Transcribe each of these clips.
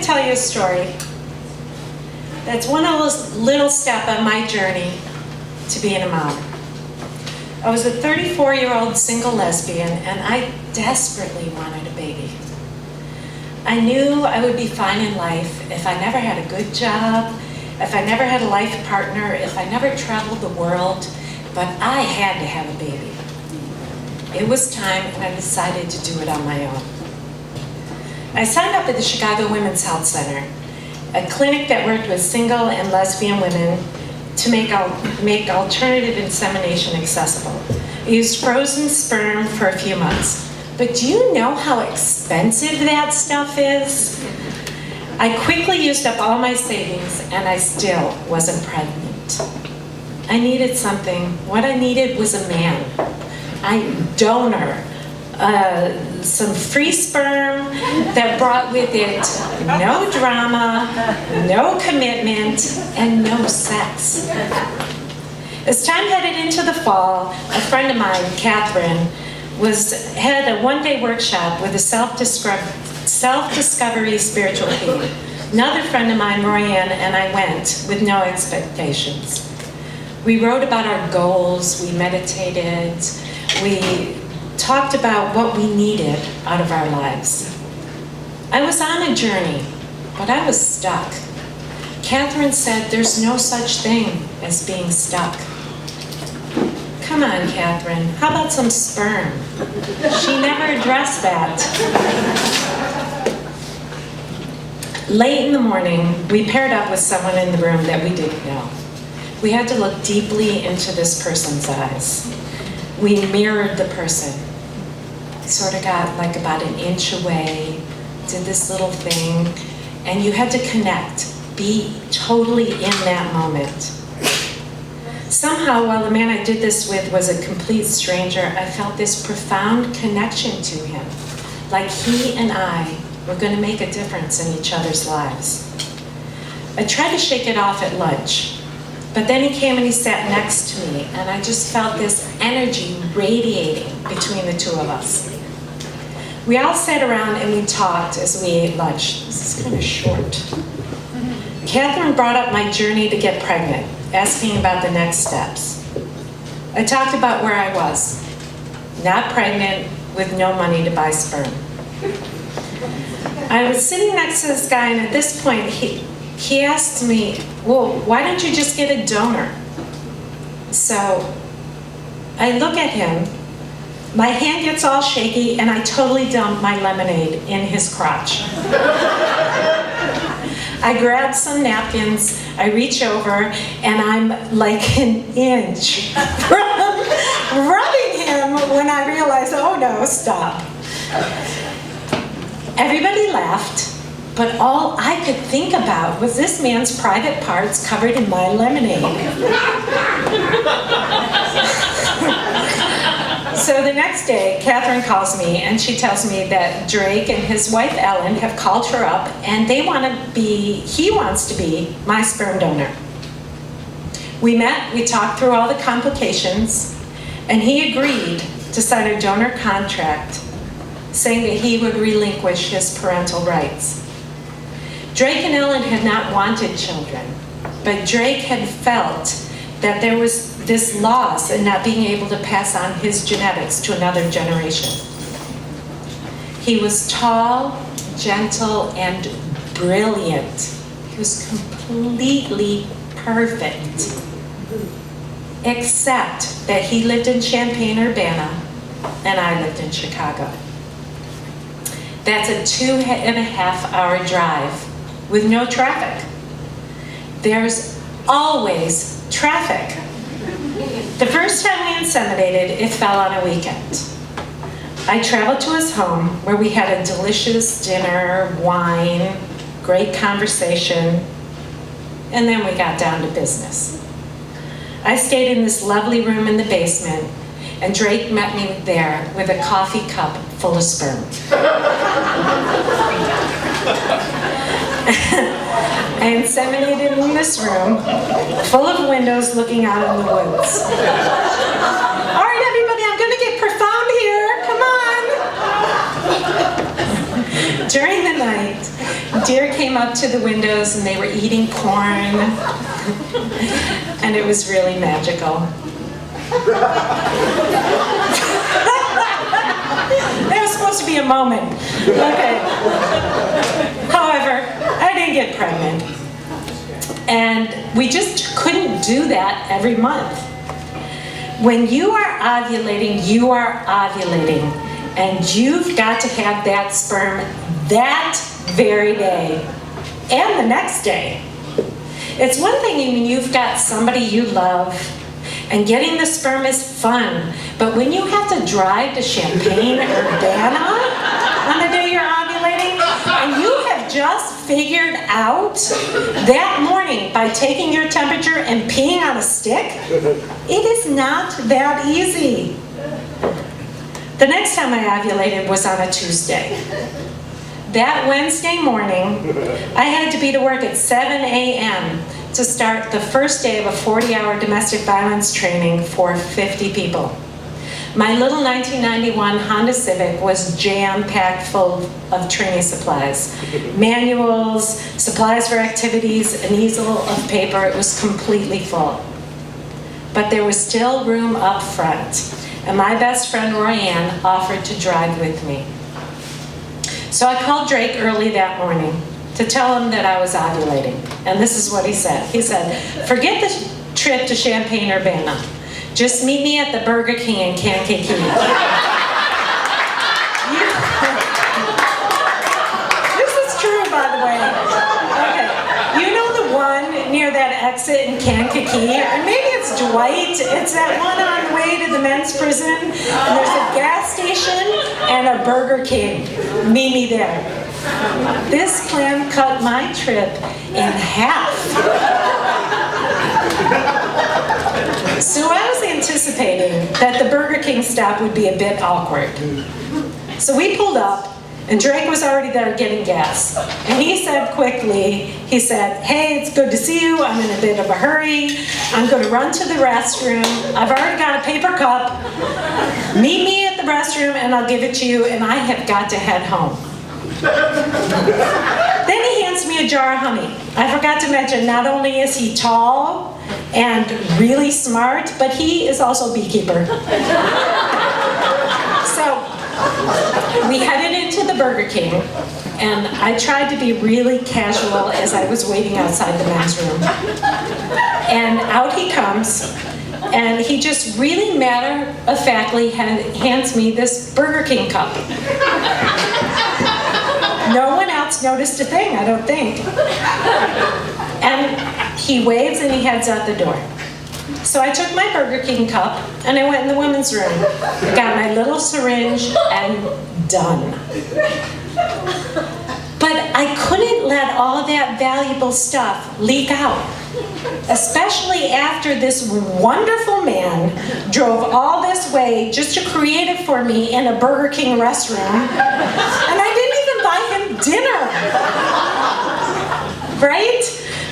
tell you a story that's one of those little step on my journey to being a mom. I was a 34-year-old single lesbian, and I desperately wanted a baby. I knew I would be fine in life if I never had a good job, if I never had a life partner, if I never traveled the world, but I had to have a baby. It was time, and I decided to do it on my own. I signed up at the Chicago Women's Health Center, a clinic that worked with single and lesbian women to make alternative insemination accessible. I used frozen sperm for a few months. But do you know how expensive that stuff is? I quickly used up all my savings, and I still wasn't pregnant. I needed something. What I needed was a man, a donor, some free sperm that brought with it no drama, no commitment, and no sex. As time headed into the fall, a friend of mine, Catherine, had a one-day workshop with a self-discovery spiritual theme. Another friend of mine, Royanne, and I went with no expectations. We wrote about our goals, we meditated, we talked about what we needed out of our lives. I was on a journey, but I was stuck. Catherine said there's no such thing as being stuck. Come on, Catherine, how about some sperm? She never addressed that. Late in the morning, we paired up with someone in the room that we didn't know. We had to look deeply into this person's eyes. We mirrored the person. I sort of got like about an inch away, did this little thing, and you had to connect, be totally in that moment. Somehow, while the man I did this with was a complete stranger, I felt this profound connection to him, like he and I were going to make a difference in each other's lives. I tried to shake it off at lunch, but then he came and he sat next to me, and I just felt this energy radiating between the two of us. We all sat around and we talked as we ate lunch. This is kind of short. Catherine brought up my journey to get pregnant, asking about the next steps. I talked about where I was, not pregnant, with no money to buy sperm. I was sitting next to this guy, and at this point, he asked me, well, why don't you just get a donor? So I look at him, my hand gets all shaky, and I totally dump my lemonade in his crotch. I grab some napkins, I reach over, and I'm like an inch from rubbing him when I realized, oh no, stop. Everybody laughed, but all I could think about was this man's private parts covered in my lemonade. So the next day, Catherine calls me and she tells me that Drake and his wife Ellen have called her up and he wants to be my sperm donor. We met, we talked through all the complications, and he agreed to sign a donor contract saying that he would relinquish his parental rights. Drake and Ellen had not wanted children, but Drake had felt that there was this loss in not being able to pass on his genetics to another generation. He was tall, gentle, and brilliant. He was completely perfect, except that he lived in Champaign-Urbana and I lived in Chicago. That's a 2.5-hour drive with no traffic. There's always traffic. The first time we inseminated, it fell on a weekend. I traveled to his home where we had a delicious dinner, wine, great conversation, and then we got down to business. I stayed in this lovely room in the basement, and Drake met me there with a coffee cup full of sperm. I inseminated in this room, full of windows looking out in the woods. All right, everybody, I'm going to get profound here. Come on. During the night, deer came up to the windows and they were eating corn. And it was really magical. That was supposed to be a moment. Okay. However, I didn't get pregnant. And we just couldn't do that every month. When you are ovulating, you are ovulating. And you've got to have that sperm that very day and the next day. It's one thing when you've got somebody you love, and getting the sperm is fun, but when you have to drive to Champaign-Urbana on the day you're ovulating, and you have just figured out that morning by taking your temperature and peeing on a stick, it is not that easy. The next time I ovulated was on a Tuesday. That Wednesday morning, I had to be to work at 7 a.m. to start the first day of a 40-hour domestic violence training for 50 people. My little 1991 Honda Civic was jam-packed full of training supplies. Manuals, supplies for activities, an easel of paper. It was completely full. But there was still room up front, and my best friend Royanne offered to drive with me. So I called Drake early that morning to tell him that I was ovulating. And this is what he said. He said, "Forget the trip to Champaign-Urbana. Just meet me at the Burger King in Kankakee." This is true, by the way. Okay. You know the one near that exit in Kankakee? Or maybe it's Dwight. It's that one on the way to the men's prison. And there's a gas station and a Burger King. Meet me there. This plan cut my trip in half. So I was anticipating that the Burger King stop would be a bit awkward. So we pulled up, and Drake was already there getting gas. And he said quickly, he said, "Hey, it's good to see you. I'm in a bit of a hurry. I'm going to run to the restroom. I've already got a paper cup. Meet me at the restroom, and I'll give it to you, and I have got to head home." Then he hands me a jar of honey. I forgot to mention, not only is he tall and really smart, but he is also a beekeeper. So we headed into the Burger King, and I tried to be really casual as I was waiting outside the men's room. And out he comes, and he just really matter-of-factly hands me this Burger King cup. No one else noticed a thing, I don't think. And he waves and he heads out the door. So I took my Burger King cup and I went in the women's room. Got my little syringe and done. But I couldn't let all that valuable stuff leak out. Especially after this wonderful man drove all this way just to create it for me in a Burger King restroom. And I didn't even buy him dinner. Right?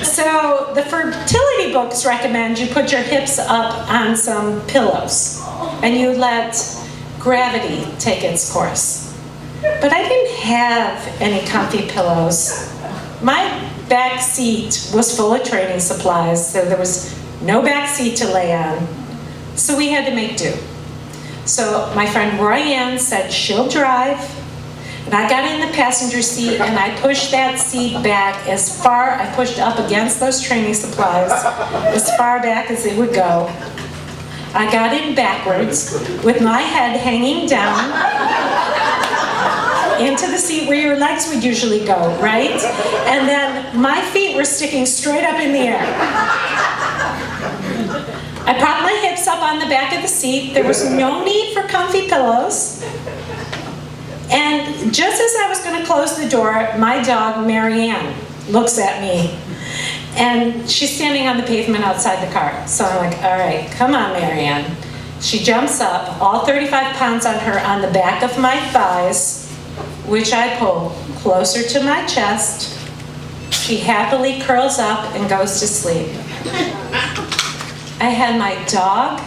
So the fertility books recommend you put your hips up on some pillows and you let gravity take its course. But I didn't have any comfy pillows. My back seat was full of training supplies, so there was no back seat to lay on. So we had to make do. So my friend Royanne said she'll drive, and I got in the passenger seat and I pushed that seat back as far, I pushed up against those training supplies, as far back as it would go. I got in backwards with my head hanging down into the seat where your legs would usually go, right? And then my feet were sticking straight up in the air. I propped my hips up on the back of the seat. There was no need for comfy pillows. And just as I was going to close the door, my dog, Marianne, looks at me. And she's standing on the pavement outside the car. So I'm like, all right, come on, Marianne. She jumps up, all 35 pounds on her, on the back of my thighs, which I pull closer to my chest. She happily curls up and goes to sleep. I had my dog,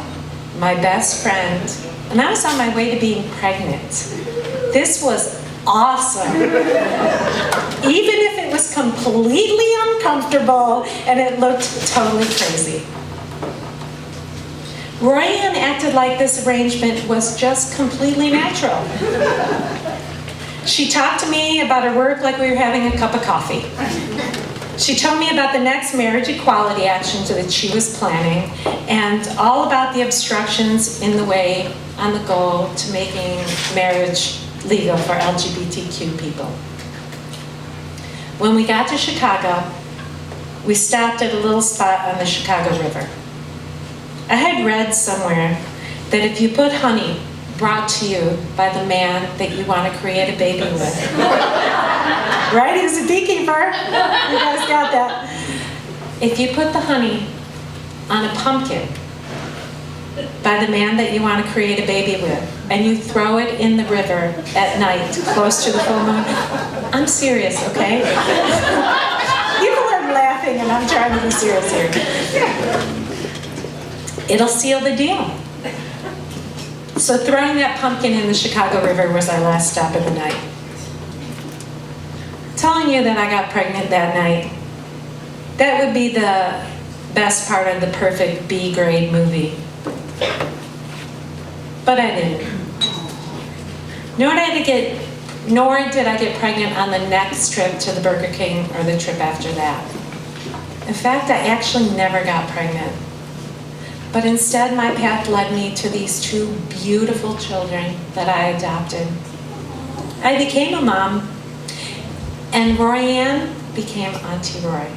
my best friend, and I was on my way to being pregnant. This was awesome. Even if it was completely uncomfortable and it looked totally crazy. Royanne acted like this arrangement was just completely natural. She talked to me about her work like we were having a cup of coffee. She told me about the next marriage equality actions that she was planning and all about the obstructions in the way on the goal to making marriage legal for LGBTQ people. When we got to Chicago, we stopped at a little spot on the Chicago River. I had read somewhere that if you put honey brought to you by the man that you want to create a baby with, right? He was a beekeeper. You guys got that. If you put the honey on a pumpkin by the man that you want to create a baby with, and you throw it in the river at night, close to the full moon, I'm serious, okay? People are laughing, and I'm trying to be serious here. It'll seal the deal. So throwing that pumpkin in the Chicago River was our last stop of the night. Telling you that I got pregnant that night, that would be the best part of the perfect B-grade movie. But I didn't. Nor did I get pregnant on the next trip to the Burger King or the trip after that. In fact, I actually never got pregnant. But instead, my path led me to these two beautiful children that I adopted. I became a mom, and Royanne became Auntie Roy.